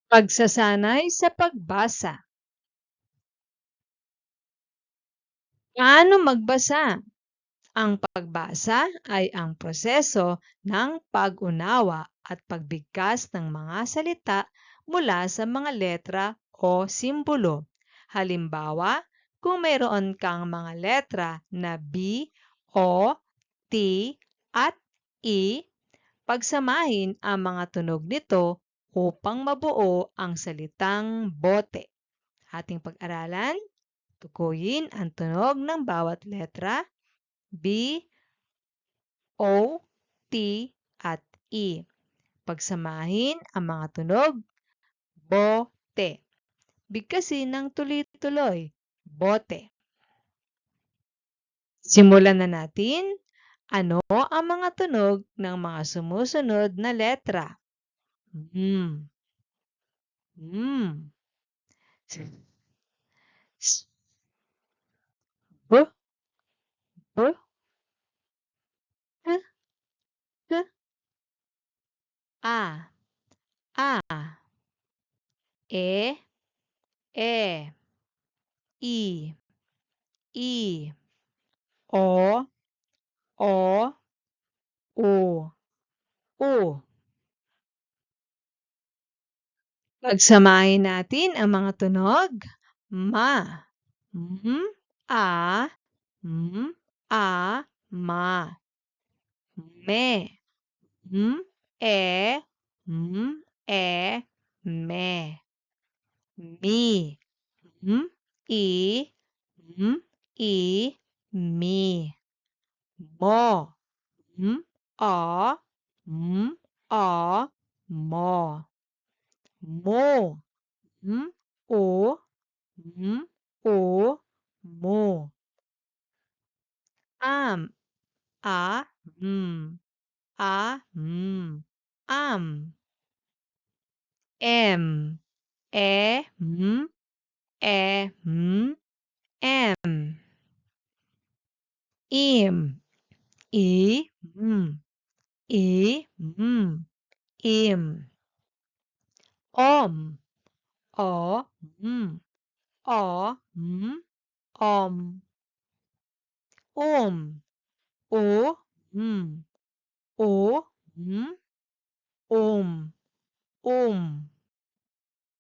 Pagsasanay sa pagbasa. Paano magbasa? Ang pagbasa ay ang proseso ng pag-unawa at pagbigkas ng mga salita mula sa mga letra o simbolo. Halimbawa, kung mayroon kang mga letra na B, O, T, at E, pagsamahin ang mga tunog nito upang mabuo ang salitang bote. Ating pag-aralan, tukuyin ang tunog ng bawat letra B, O, T, at E. Pagsamahin ang mga tunog bote. Bigkasin ng tuloy-tuloy. Bote. Simulan na natin. Ano ang mga tunog ng mga sumusunod na letra? Mm. Mm. B, B, K, K, A, A, E, E, I, I, O, O, U, U. Pagsamahin natin ang mga tunog. Ma, mm, a, mm, a, ma. Me, mm, e, mm, e, me. Mi, mm, i, mm, i, mi. Mo, mm, o, mm, o, mo. Mo, mm, o, mm, o, mo. Am, a, a, am. Em, e, e, em. Im, i, i, im. Om, o, o, om. O, o,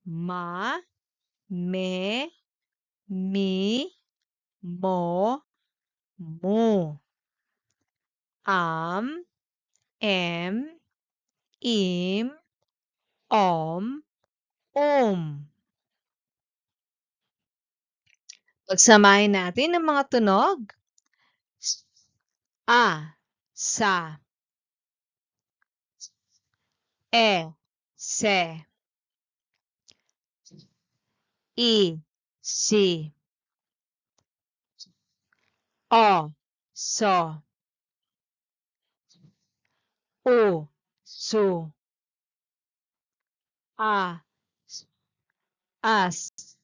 Ma, me, mi, mo, mo. Am, em, im, om. Pagsamahin natin ang mga tunog. A, sa. E, se. I, si. O, so. U, su. A, as.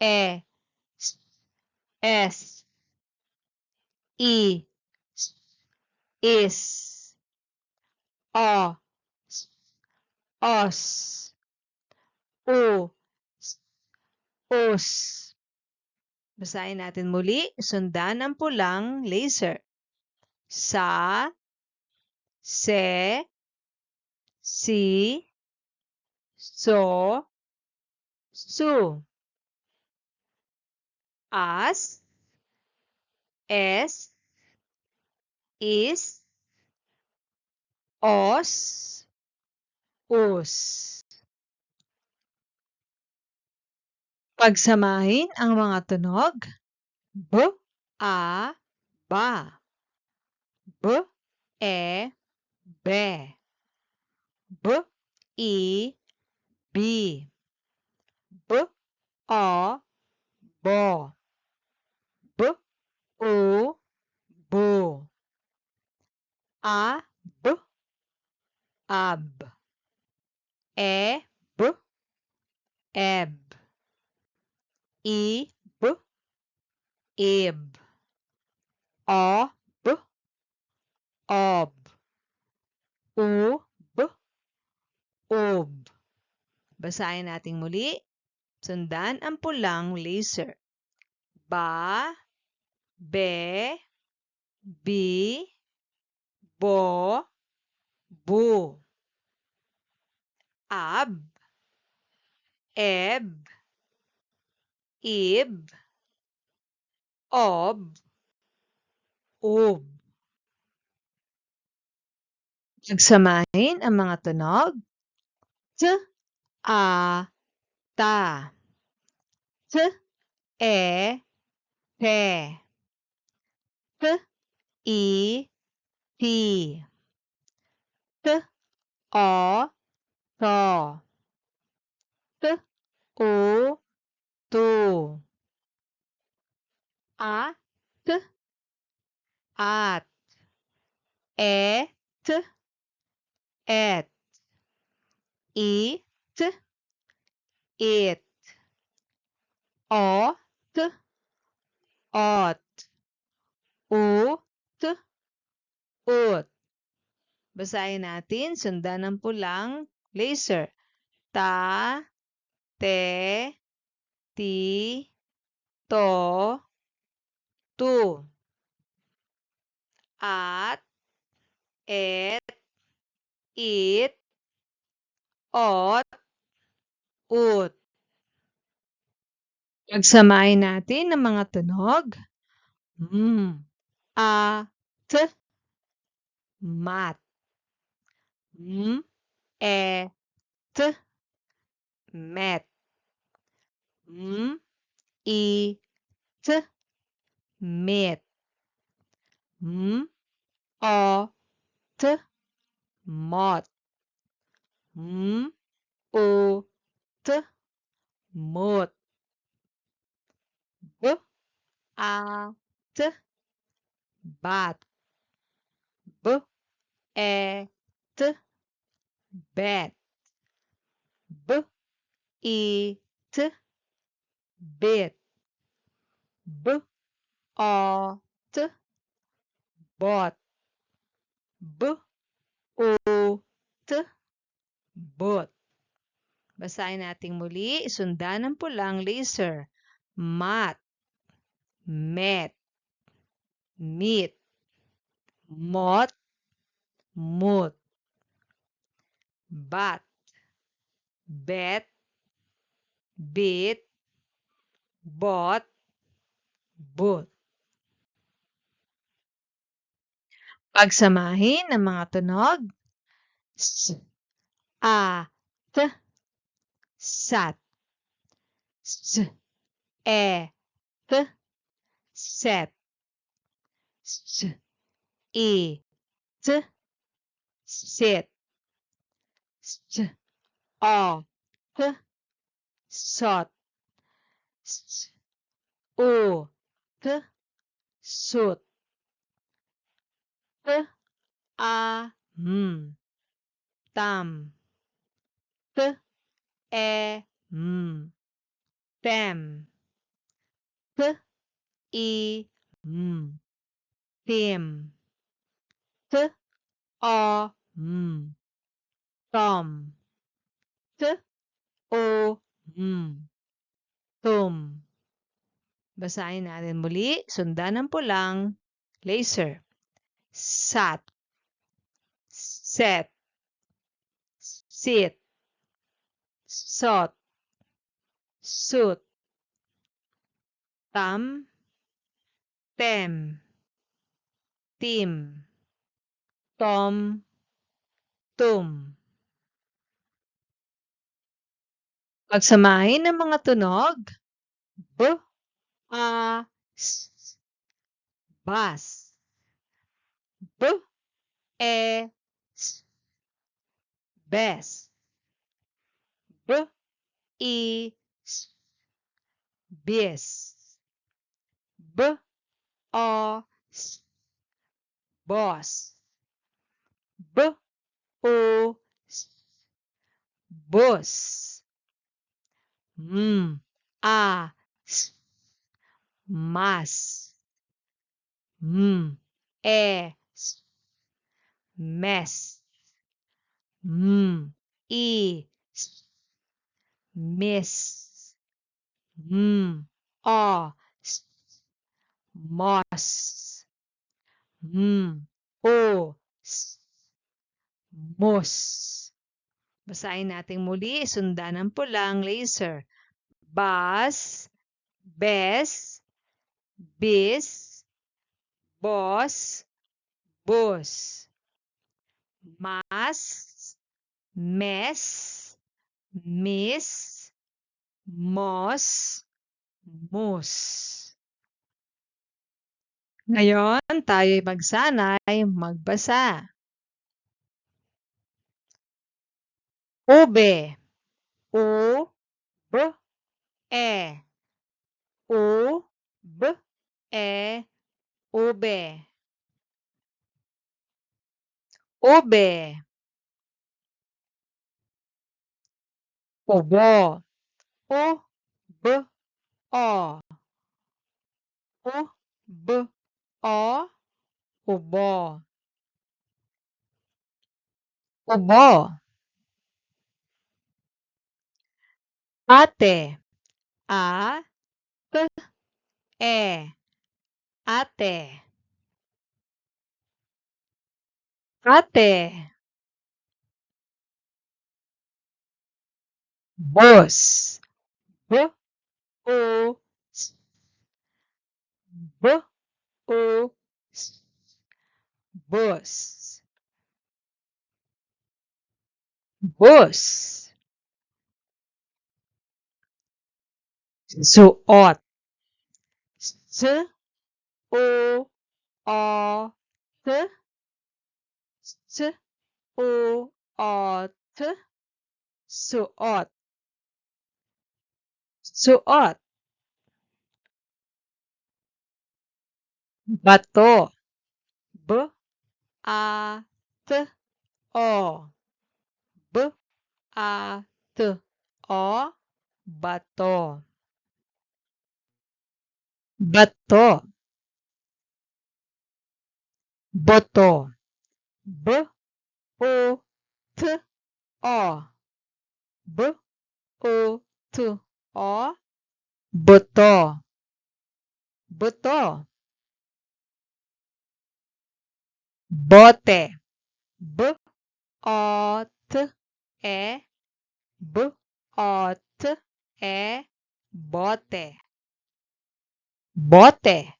E, es. I, is. O, os. U, us. Basahin natin muli. Sundan ang pulang laser. Sa, se, si, so, su. As, es, is, os, us. Pagsamahin ang mga tunog. B, a, ba. B, e, be. B, I, bi. B, o, bo. B, u, bu. A, b, ab. E, b, eb. I, b, ib. O, b, ob. U, b, ub. Basahin natin muli. Sundan ang pulang laser. Ba, be, bi, bo, bu. Ab, eb, ib, ob, ub. Pagsamahin ang mga tunog. T, a, ta. T, e, te. T, i, ti. T, o, to. T, u, tu. A, t, at. E, t, et. I, t, it. O, t, ot. U, t, ut. Basahin natin, sundan ng pulang laser. Ta, te, ti, to, tu. At, et, it, ot, ut. Pagsamahin natin ang mga tunog. A, t, mat. E, t, met. I, t, mit. O, t, mot. U, t, mut. B, a, t, bat. B, e, t, bet. B, i, t, bit. B, o, t, bot. B, u, t, bot. Basahin natin muli. Sundan ang pulang laser. Mat, met, meet, mot, mut. Bat, bet, bit, bot, but. Pagsamahin ang mga tunog. S, a, t, sat. S, e, t, set. S, i, t, sit. S, o, t, sot. S, u, t, sut. T, a, tam. T, e, tem. T, i, tim. T, o, tom. T, o, tum. Basahin natin muli. Sundan ang pulang laser. Sat, set, sit, sot, sut, tam, tem, tim, tom, tum. Pagsamahin ang mga tunog. B, a, s, bas. B, e, s, bes. B, i, s, bis. B, o, s, bos. B, o, s, bus. A, s, mas. E, s, mes. I, s, miss, o, moss, o, moose. Basahin natin muli, sundan ng pulang laser. Bus, bes, bis, boss, bus. Mas, mess, miss, moss, moose. Ngayon, tayo'y magsanay magbasa. Ube, u, b, e. U, b, e, ube. Ube. Ubo, u, b, o. U, b, o, ubo. Ubo. Ate, a, t, e. Ate. Ate. Bus, b, u, s, b, u, s, bus. Bus. Suot, s, u, o, t, s, u, o, t, suot. Suot. Bato, b, a, t, o. B, a, t, o. Bato. Bato. Boto, b, o, t, o. B, o, t, o. Boto. Boto. Bote, b, o, t, e. B, o, t, e. Bote. Bote.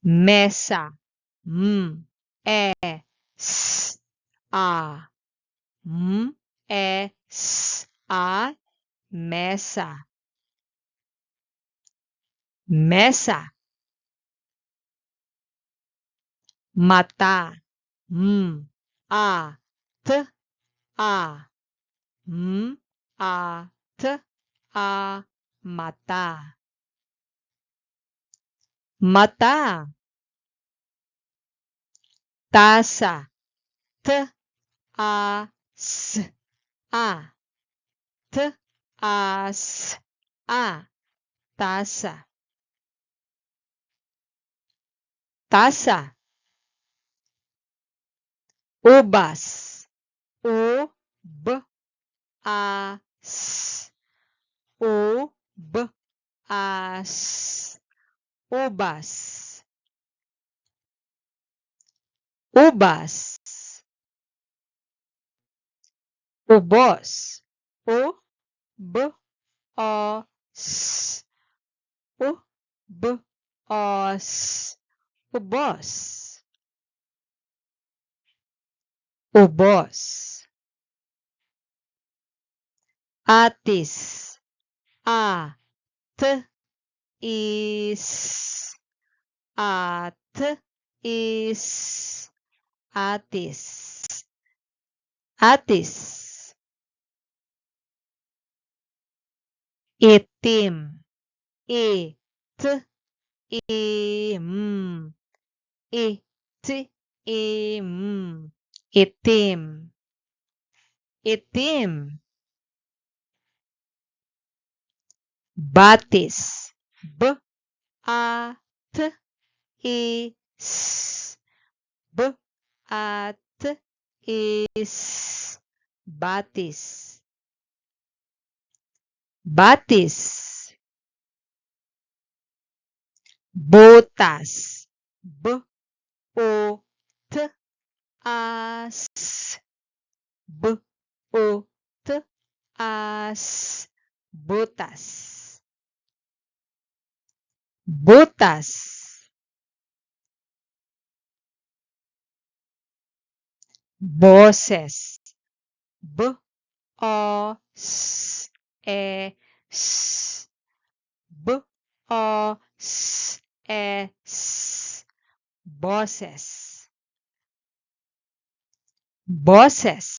Mesa, e, s, a. E, s, a. Mesa. Mesa. Mata, a, t, a. A, t, a. Mata. Mata. Taça, t, a, s, a. T, a, s, a. Taça. Taça. Ubas, u, b, a, s. U, b, a, s. Ubas. Ubas. Ubos, u, b, o, s. U, b, o, s. Ubos. Ubos. Atis, a, t, is. A, t, is. Atis. Atis. Itim, i, t, im. I, t, im. Itim. Itim. Batis, b, a, t, is. B, a, t, is. batis, batis, botas, B-O-T-A-S, B-O-T-A-S, botas, botas, boses, B-O-S-E-S, B-O-S-E-S, boses, boses.